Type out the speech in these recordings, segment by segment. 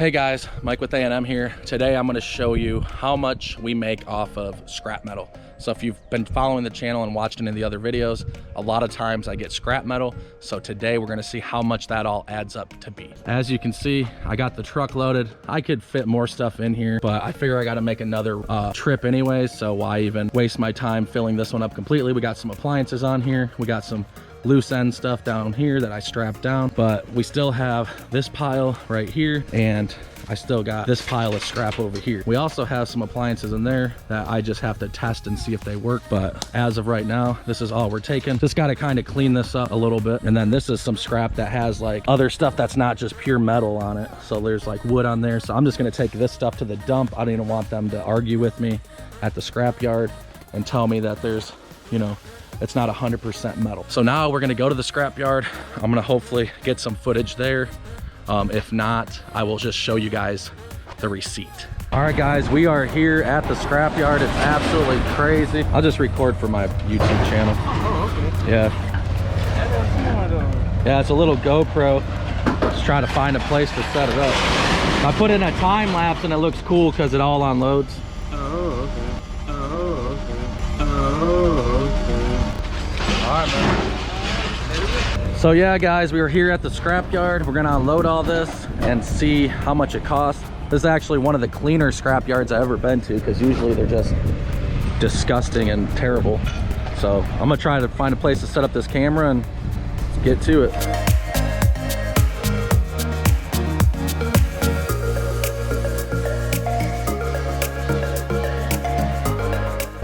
Hey guys, Mike with A&M here. Today I'm going to show you how much we make off of scrap metal. So if you've been following the channel and watched any of the other videos, a lot of times I get scrap metal. So today we're going to see how much that all adds up to be. As you can see, I got the truck loaded. I could fit more stuff in here, but I figure I got to make another trip anyways. So why even waste my time filling this one up completely? We got some appliances on here. We got some loose end stuff down here that I strapped down, but we still have this pile right here, and I still got this pile of scrap over here. We also have some appliances in there that I just have to test and see if they work, but as of right now, this is all we're taking. Just got to kind of clean this up a little bit. And then this is some scrap that has like other stuff that's not just pure metal on it. So there's like wood on there. So I'm just going to take this stuff to the dump. I don't even want them to argue with me at the scrap yard and tell me that there's, you know, it's not 100% metal. So now we're gonna go to the scrap yard. I'm gonna hopefully get some footage there. If not, I will just show you guys the receipt. All right guys, we are here at the scrap yard. It's absolutely crazy. I'll just record for my YouTube channel. Oh, okay. Yeah. Yeah, it's a little GoPro. Just trying to find a place to set it up. I put in a time lapse and it looks cool because it all unloads. Oh, okay. Oh, okay. Oh, okay. All right, man. So yeah guys, we were here at the scrap yard. We're gonna unload all this and see how much it costs. This is actually one of the cleaner scrap yards I've ever been to, because usually they're just disgusting and terrible. So I'm gonna try to find a place to set up this camera and get to it.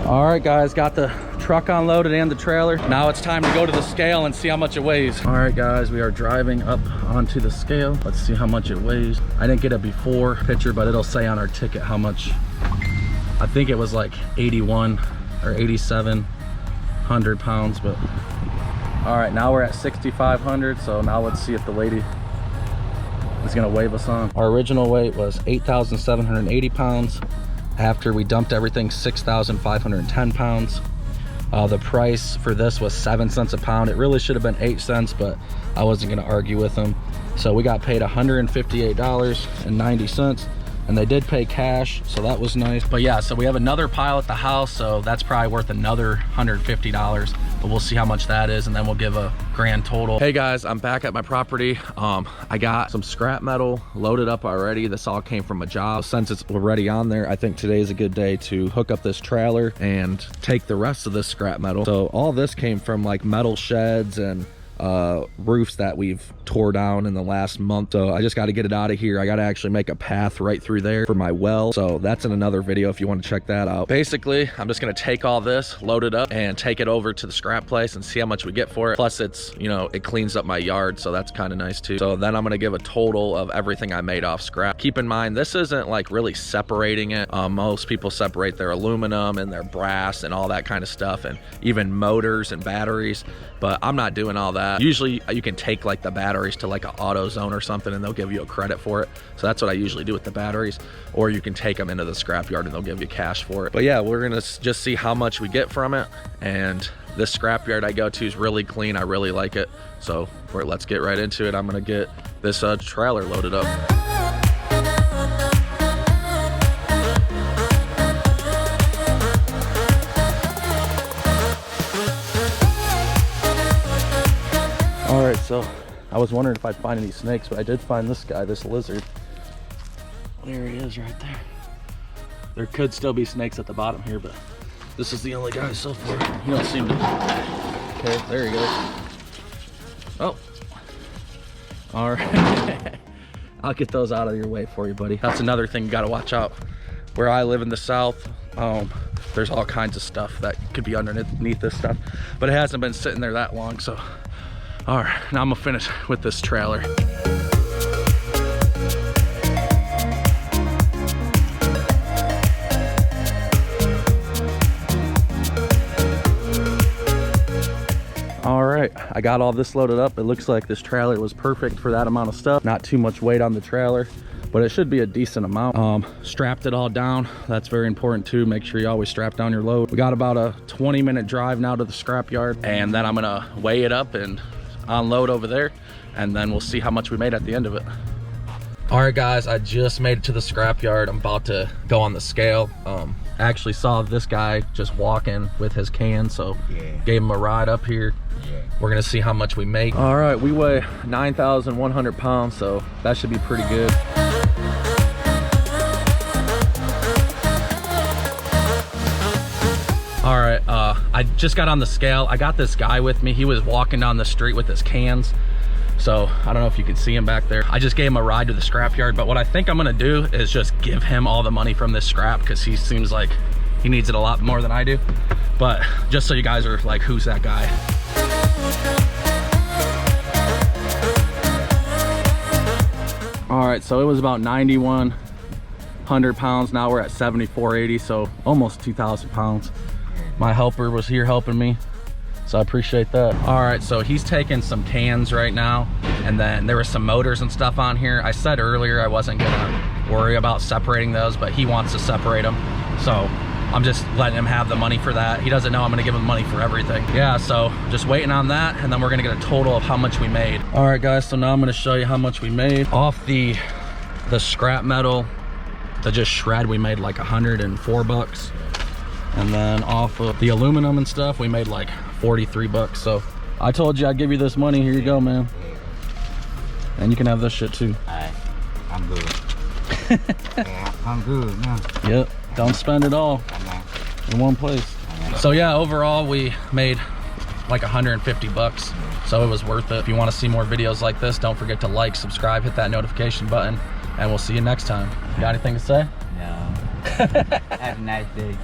All right guys, got the truck unloaded and the trailer. Now it's time to go to the scale and see how much it weighs. All right guys, we are driving up onto the scale. Let's see how much it weighs. I didn't get a before picture, but it'll say on our ticket how much. I think it was like 81 or 8,700 pounds, but all right, now we're at 6,500. So now let's see if the lady is gonna wave us on. Our original weight was 8,780 pounds. After we dumped everything, 6,510 pounds. The price for this was 7 cents a pound. It really should have been 8 cents, but I wasn't gonna argue with them. So we got paid $158.90, and they did pay cash, so that was nice. But yeah, so we have another pile at the house, so that's probably worth another $150, but we'll see how much that is, and then we'll give a grand total. Hey guys, I'm back at my property. I got some scrap metal loaded up already. This all came from a job. Since it's already on there, I think today is a good day to hook up this trailer and take the rest of this scrap metal. So all this came from like metal sheds and roofs that we've tore down in the last month. So I just got to get it out of here. I got to actually make a path right through there for my well. So that's in another video if you want to check that out. Basically, I'm just going to take all this, load it up, and take it over to the scrap place and see how much we get for it. Plus it's, you know, it cleans up my yard, so that's kind of nice too. So then I'm going to give a total of everything I made off scrap. Keep in mind, this isn't like really separating it. Most people separate their aluminum and their brass and all that kind of stuff, and even motors and batteries, but I'm not doing all that. Usually you can take like the batteries to like an AutoZone or something and they'll give you a credit for it. So that's what I usually do with the batteries, or you can take them into the scrap yard and they'll give you cash for it. But yeah, we're gonna just see how much we get from it. And this scrap yard I go to is really clean. I really like it. So let's get right into it. I'm gonna get this trailer loaded up. All right, so I was wondering if I'd find any snakes, but I did find this guy, this lizard. There he is right there. There could still be snakes at the bottom here, but this is the only guy so far. He don't seem to. Okay, there he goes. Oh. All right. I'll get those out of your way for you, buddy. That's another thing you gotta watch out. Where I live in the South, there's all kinds of stuff that could be underneath this stuff, but it hasn't been sitting there that long, so. All right, now I'm gonna finish with this trailer. All right, I got all this loaded up. It looks like this trailer was perfect for that amount of stuff. Not too much weight on the trailer, but it should be a decent amount. Strapped it all down. That's very important too. Make sure you always strap down your load. We got about a 20-minute drive now to the scrap yard, and then I'm gonna weigh it up and unload over there, and then we'll see how much we made at the end of it. All right, guys, I just made it to the scrapyard. I'm about to go on the scale. I actually saw this guy just walking with his can, so gave him a ride up here. We're gonna see how much we make. All right, we weigh 9,100 pounds, so that should be pretty good. All right, I just got on the scale. I got this guy with me. He was walking down the street with his cans. So I don't know if you can see him back there. I just gave him a ride to the scrapyard, but what I think I'm gonna do is just give him all the money from this scrap because he seems like he needs it a lot more than I do. But just so you guys are like, who's that guy? All right, so it was about 9,100 pounds. Now we're at 7,480, so almost 2,000 pounds. My helper was here helping me, so I appreciate that. All right, so he's taking some cans right now, and then there was some motors and stuff on here. I said earlier I wasn't gonna worry about separating those, but he wants to separate them, so I'm just letting him have the money for that. He doesn't know I'm gonna give him money for everything. Yeah, so just waiting on that, and then we're gonna get a total of how much we made. All right, guys, so now I'm gonna show you how much we made. Off the scrap metal, the just shred, we made like 104 bucks. And then off of the aluminum and stuff, we made like 43 bucks. So I told you I'd give you this money. Here you go, man. And you can have this shit too. Alright, I'm good. Yeah, I'm good now. Yep, don't spend it all in one place. So yeah, overall we made like 150 bucks. So it was worth it. If you want to see more videos like this, don't forget to like, subscribe, hit that notification button, and we'll see you next time. Got anything to say? No. Have a nice day.